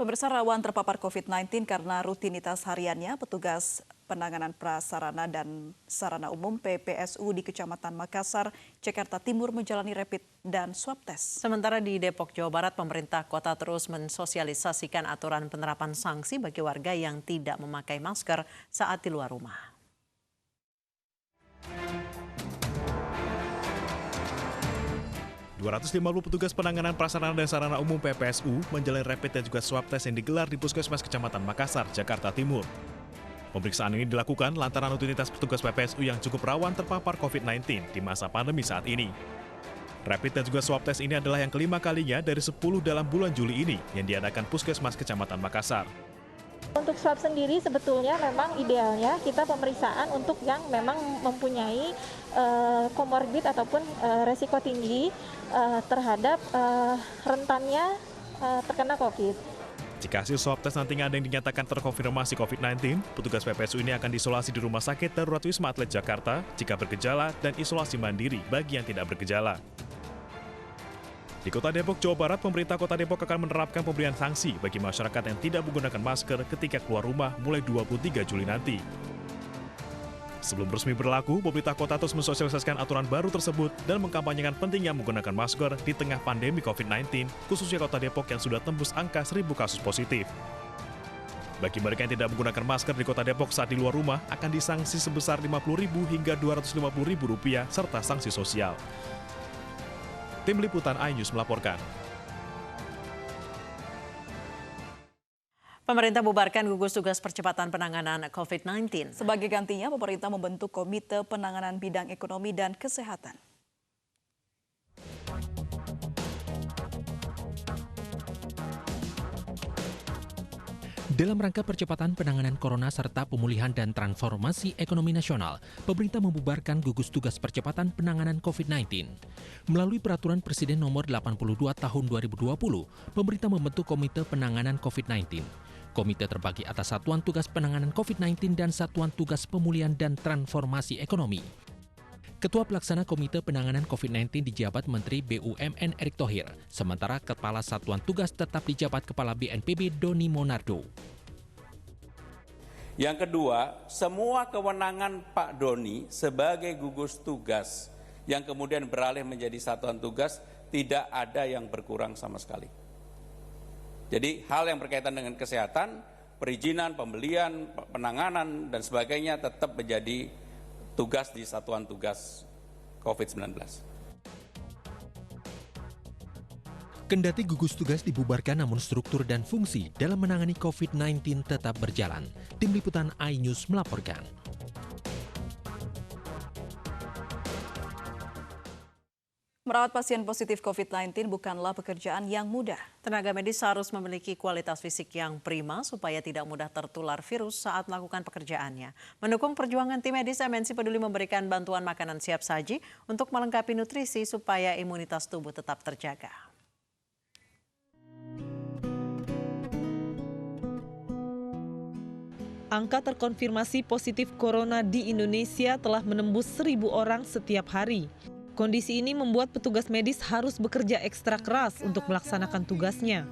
Pemirsa, rawan terpapar COVID-19 karena rutinitas hariannya, petugas penanganan prasarana dan sarana umum PPSU di Kecamatan Makassar, Jakarta Timur menjalani rapid dan swab test. Sementara di Depok, Jawa Barat, pemerintah kota terus mensosialisasikan aturan penerapan sanksi bagi warga yang tidak memakai masker saat di luar rumah. 250 petugas penanganan prasarana dan sarana umum PPSU menjalani rapid dan juga swab test yang digelar di Puskesmas Kecamatan Makassar, Jakarta Timur. Pemeriksaan ini dilakukan lantaran rutinitas petugas PPSU yang cukup rawan terpapar COVID-19 di masa pandemi saat ini. Rapid dan juga swab test ini adalah yang kelima kalinya dari 10 dalam bulan Juli ini yang diadakan Puskesmas Kecamatan Makassar. Untuk swab sendiri sebetulnya memang idealnya kita pemeriksaan untuk yang memang mempunyai komorbid ataupun resiko tinggi terhadap rentannya terkena COVID. Jika hasil swab tes nantinya ada yang dinyatakan terkonfirmasi COVID-19, petugas PPSU ini akan diisolasi di Rumah Sakit Darurat Wisma Atlet Jakarta jika bergejala dan isolasi mandiri bagi yang tidak bergejala. Di Kota Depok, Jawa Barat, pemerintah Kota Depok akan menerapkan pemberian sanksi bagi masyarakat yang tidak menggunakan masker ketika keluar rumah mulai 23 Juli nanti. Sebelum resmi berlaku, pemerintah kota terus mensosialisasikan aturan baru tersebut dan mengkampanyekan pentingnya menggunakan masker di tengah pandemi COVID-19, khususnya Kota Depok yang sudah tembus angka 1.000 kasus positif. Bagi mereka yang tidak menggunakan masker di Kota Depok saat di luar rumah, akan disanksi sebesar Rp50.000 hingga Rp250.000 serta sanksi sosial. Tim Liputan iNews melaporkan. Pemerintah bubarkan gugus tugas percepatan penanganan COVID-19. Sebagai gantinya, pemerintah membentuk Komite Penanganan Bidang Ekonomi dan Kesehatan. Dalam rangka percepatan penanganan corona serta pemulihan dan transformasi ekonomi nasional, pemerintah membubarkan gugus tugas percepatan penanganan COVID-19. Melalui Peraturan Presiden Nomor 82 Tahun 2020, pemerintah membentuk Komite Penanganan COVID-19. Komite terbagi atas Satuan Tugas Penanganan COVID-19 dan Satuan Tugas Pemulihan dan Transformasi Ekonomi. Ketua Pelaksana Komite Penanganan COVID-19 dijabat Menteri BUMN Erick Thohir, sementara Kepala Satuan Tugas tetap dijabat Kepala BNPB Doni Monardo. Yang kedua, semua kewenangan Pak Doni sebagai gugus tugas yang kemudian beralih menjadi satuan tugas tidak ada yang berkurang sama sekali. Jadi hal yang berkaitan dengan kesehatan, perizinan, pembelian, penanganan, dan sebagainya tetap menjadi tugas di Satuan Tugas COVID-19. Kendati gugus tugas dibubarkan namun struktur dan fungsi dalam menangani COVID-19 tetap berjalan. Tim Liputan iNews melaporkan. Merawat pasien positif COVID-19 bukanlah pekerjaan yang mudah. Tenaga medis harus memiliki kualitas fisik yang prima supaya tidak mudah tertular virus saat melakukan pekerjaannya. Mendukung perjuangan tim medis, MNC Peduli memberikan bantuan makanan siap saji untuk melengkapi nutrisi supaya imunitas tubuh tetap terjaga. Angka terkonfirmasi positif corona di Indonesia telah menembus 1.000 orang setiap hari. Kondisi ini membuat petugas medis harus bekerja ekstra keras untuk melaksanakan tugasnya.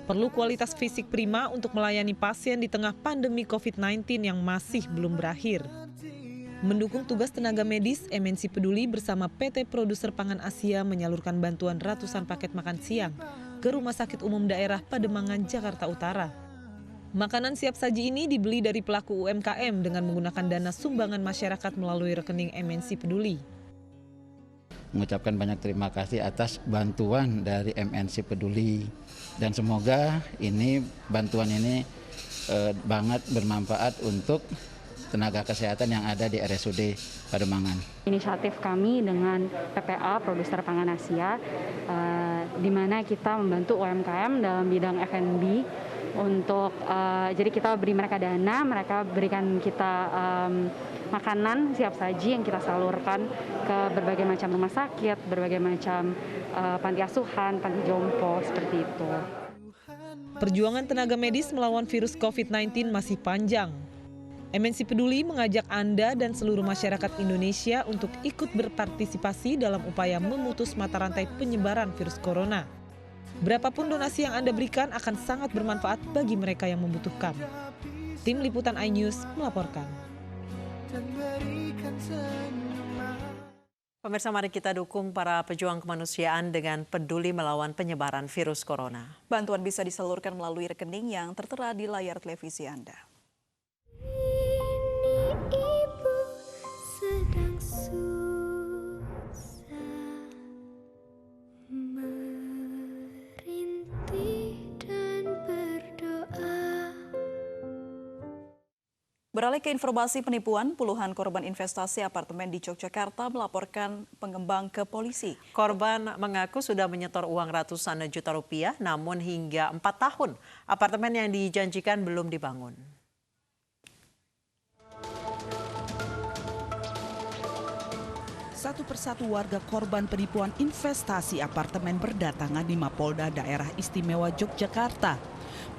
Perlu kualitas fisik prima untuk melayani pasien di tengah pandemi COVID-19 yang masih belum berakhir. Mendukung tugas tenaga medis, MNC Peduli bersama PT Produser Pangan Asia menyalurkan bantuan ratusan paket makan siang ke Rumah Sakit Umum Daerah Pademangan, Jakarta Utara. Makanan siap saji ini dibeli dari pelaku UMKM dengan menggunakan dana sumbangan masyarakat melalui rekening MNC Peduli. Mengucapkan banyak terima kasih atas bantuan dari MNC Peduli dan semoga bantuan ini banget bermanfaat untuk tenaga kesehatan yang ada di RSUD Pademangan. Inisiatif kami dengan PPA Produser Pangan Asia di mana kita membantu UMKM dalam bidang F&B untuk jadi kita beri mereka dana, mereka berikan kita makanan siap saji yang kita salurkan ke berbagai macam rumah sakit, berbagai macam panti asuhan, panti jompo, seperti itu. Perjuangan tenaga medis melawan virus COVID-19 masih panjang. MNC Peduli mengajak Anda dan seluruh masyarakat Indonesia untuk ikut berpartisipasi dalam upaya memutus mata rantai penyebaran virus corona. Berapapun donasi yang Anda berikan akan sangat bermanfaat bagi mereka yang membutuhkan. Tim Liputan iNews melaporkan. Pemirsa, mari kita dukung para pejuang kemanusiaan dengan peduli melawan penyebaran virus corona. Bantuan bisa disalurkan melalui rekening yang tertera di layar televisi Anda. Ibu sedang susah merintih dan berdoa. Beralih ke informasi penipuan, puluhan korban investasi apartemen di Yogyakarta melaporkan pengembang ke polisi. Korban mengaku sudah menyetor uang ratusan juta rupiah, namun hingga 4 tahun apartemen yang dijanjikan belum dibangun. Satu persatu warga korban penipuan investasi apartemen berdatangan di Mapolda Daerah Istimewa Yogyakarta.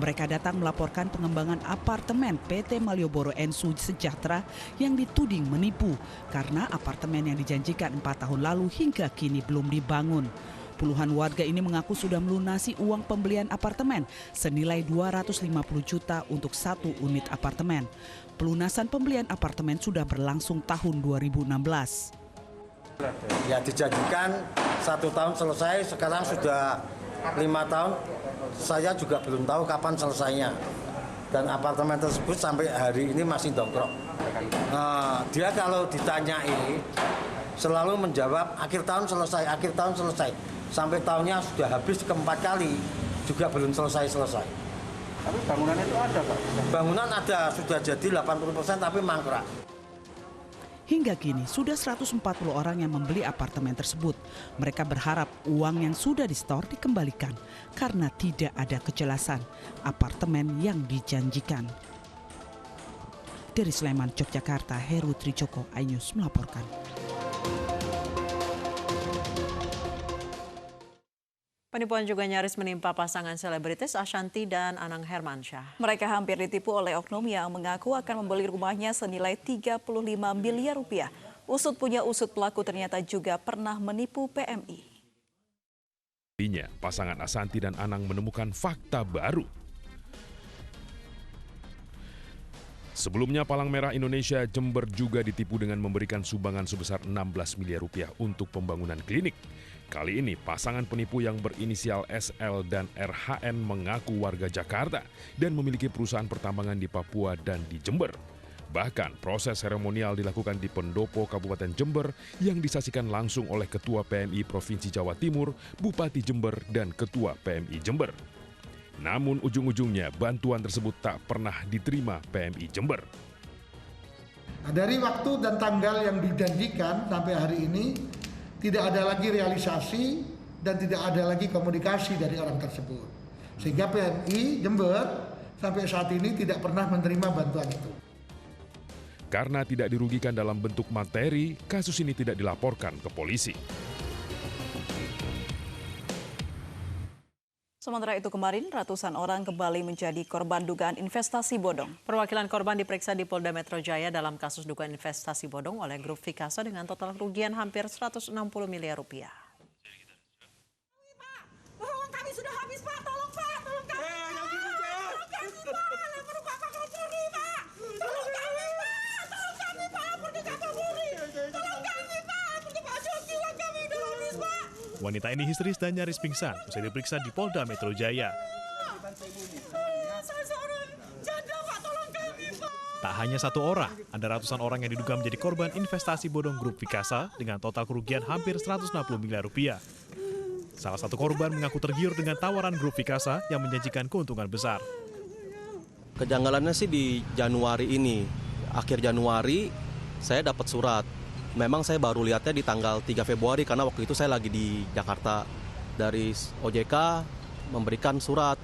Mereka datang melaporkan pengembangan apartemen PT Malioboro Ensu Sejahtera yang dituding menipu karena apartemen yang dijanjikan 4 tahun lalu hingga kini belum dibangun. Puluhan warga ini mengaku sudah melunasi uang pembelian apartemen senilai 250 juta untuk 1 unit apartemen. Pelunasan pembelian apartemen sudah berlangsung tahun 2016. Ya dijanjikan 1 tahun selesai, sekarang sudah 5 tahun. Saya juga belum tahu kapan selesainya. Dan apartemen tersebut sampai hari ini masih dongkrok. Dia kalau ditanyai selalu menjawab akhir tahun selesai, akhir tahun selesai. Sampai tahunnya sudah habis ke-4 kali juga belum selesai-selesai. Tapi bangunan itu ada, Pak? Bangunan ada, sudah jadi 80% tapi mangkrak. Hingga kini sudah 140 orang yang membeli apartemen tersebut. Mereka berharap uang yang sudah disetor dikembalikan karena tidak ada kejelasan apartemen yang dijanjikan. Dari Sleman, Yogyakarta, Heru Trijoko, iNews melaporkan. Penipuan juga nyaris menimpa pasangan selebritis Ashanty dan Anang Hermansyah. Mereka hampir ditipu oleh oknum yang mengaku akan membeli rumahnya senilai 35 miliar rupiah. Usut punya usut, pelaku ternyata juga pernah menipu PMI. Pasangan Ashanty dan Anang menemukan fakta baru. Sebelumnya, Palang Merah Indonesia Jember juga ditipu dengan memberikan sumbangan sebesar 16 miliar rupiah untuk pembangunan klinik. Kali ini, pasangan penipu yang berinisial SL dan RHN mengaku warga Jakarta dan memiliki perusahaan pertambangan di Papua dan di Jember. Bahkan, proses seremonial dilakukan di Pendopo, Kabupaten Jember yang disaksikan langsung oleh Ketua PMI Provinsi Jawa Timur, Bupati Jember, dan Ketua PMI Jember. Namun ujung-ujungnya bantuan tersebut tak pernah diterima PMI Jember. Nah, dari waktu dan tanggal yang dijanjikan sampai hari ini, tidak ada lagi realisasi dan tidak ada lagi komunikasi dari orang tersebut. Sehingga PMI Jember sampai saat ini tidak pernah menerima bantuan itu. Karena tidak dirugikan dalam bentuk materi, kasus ini tidak dilaporkan ke polisi. Sementara itu kemarin ratusan orang kembali menjadi korban dugaan investasi bodong. Perwakilan korban diperiksa di Polda Metro Jaya dalam kasus dugaan investasi bodong oleh grup Vikasa dengan total kerugian hampir 160 miliar rupiah. Uang kami sudah habis, Pak. Tolong, Pak. Tolong kami, Pak. Tolong kami, Pak. Lapor Pak Kapolri, Pak. Tolong kami, Pak. Tolong kami, Pak. Lapor ke Kapolri. Tolong kami, Pak. Lapor ke Pak Joki. Uang kami udah habis, Pak. Wanita ini histeris dan nyaris pingsan usai diperiksa di Polda Metro Jaya. Saya seorang janda, Pak. Tolong kami, Pak. Tak hanya satu orang, ada ratusan orang yang diduga menjadi korban investasi bodong grup Vikasa dengan total kerugian hampir 160 miliar rupiah. Salah satu korban mengaku tergiur dengan tawaran grup Vikasa yang menjanjikan keuntungan besar. Kejanggalannya sih di Januari ini, akhir Januari saya dapat surat. Memang saya baru lihatnya di tanggal 3 Februari karena waktu itu saya lagi di Jakarta. Dari OJK memberikan surat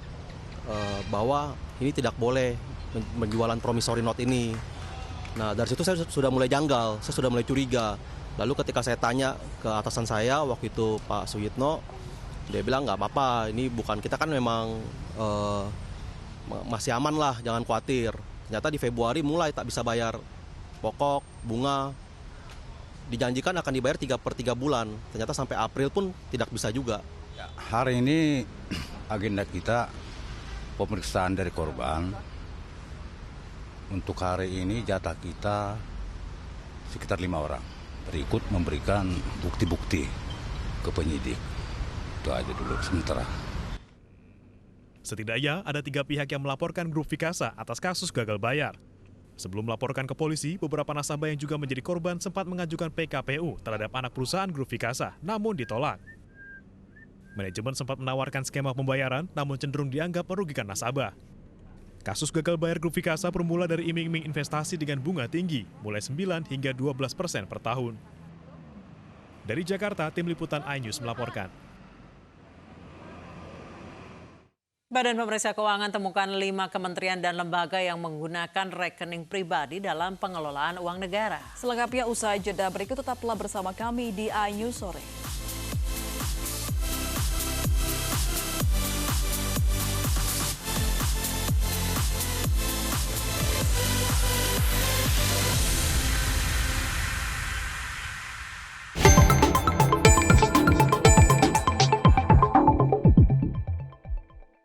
bahwa ini tidak boleh menjualan promissory note ini. Nah, dari situ saya sudah mulai janggal, saya sudah mulai curiga. Lalu ketika saya tanya ke atasan saya waktu itu Pak Suyitno, dia bilang nggak apa-apa, ini bukan, kita kan memang masih aman lah, jangan khawatir. Ternyata di Februari mulai tak bisa bayar pokok, bunga. Dijanjikan akan dibayar 3/3 bulan, ternyata sampai April pun tidak bisa juga. Hari ini agenda kita pemeriksaan dari korban. Untuk hari ini jatah kita sekitar 5 orang. Berikut memberikan bukti-bukti ke penyidik. Itu aja dulu sementara. Setidaknya ada 3 pihak yang melaporkan grup Vikasa atas kasus gagal bayar. Sebelum melaporkan ke polisi, beberapa nasabah yang juga menjadi korban sempat mengajukan PKPU terhadap anak perusahaan grup Vikasa, namun ditolak. Manajemen sempat menawarkan skema pembayaran, namun cenderung dianggap merugikan nasabah. Kasus gagal bayar grup Vikasa bermula dari iming-iming investasi dengan bunga tinggi, mulai 9 hingga 12% per tahun. Dari Jakarta, tim liputan iNews melaporkan. Badan Pemeriksa Keuangan temukan 5 kementerian dan lembaga yang menggunakan rekening pribadi dalam pengelolaan uang negara. Selengkapnya usai jeda berikut, tetaplah bersama kami di iNews Sore.